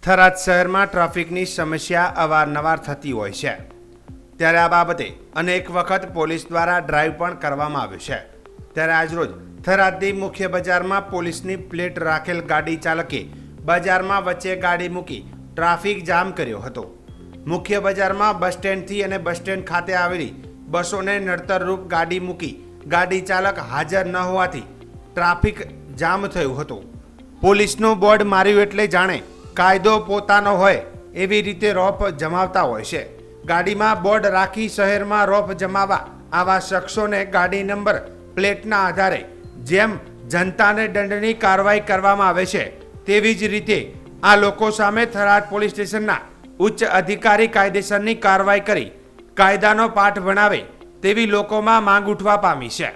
થરાદ શહેરમાં ટ્રાફિકની સમસ્યા અવારનવાર થતી હોય છે, ત્યારે આ બાબતે અનેક વખત પોલીસ દ્વારા ડ્રાઈવ પણ કરવામાં આવ્યું છે। ત્યારે આજરોજ થરાદની મુખ્ય બજારમાં પોલીસની પ્લેટ રાખેલ ગાડી ચાલકે બજારમાં વચ્ચે ગાડી મૂકી ટ્રાફિક જામ કર્યો હતો। મુખ્ય બજારમાં બસ સ્ટેન્ડથી અને બસ સ્ટેન્ડ ખાતે આવેલી બસોને નડતરરૂપ ગાડી મૂકી ગાડી ચાલક હાજર ન હોવાથી ટ્રાફિક જામ થયું હતું। પોલીસનું બોર્ડ માર્યું એટલે જાણે કાયદો પોતાનો હોય એવી રીતે રોપ જમાવતા હોય છે। ગાડીમાં બોર્ડ રાખી શહેરમાં રોપ જમાવવા આવા શખ્સોને ગાડી નંબર પ્લેટના આધારે જેમ જનતાને દંડની કાર્યવાહી કરવામાં આવે છે, તેવી જ રીતે આ લોકો સામે થરાદ પોલીસ સ્ટેશનના ઉચ્ચ અધિકારી કાયદેસરની કાર્યવાહી કરી કાયદાનો પાઠ ભણાવે તેવી લોકોમાં માંગ ઉઠવા પામી છે।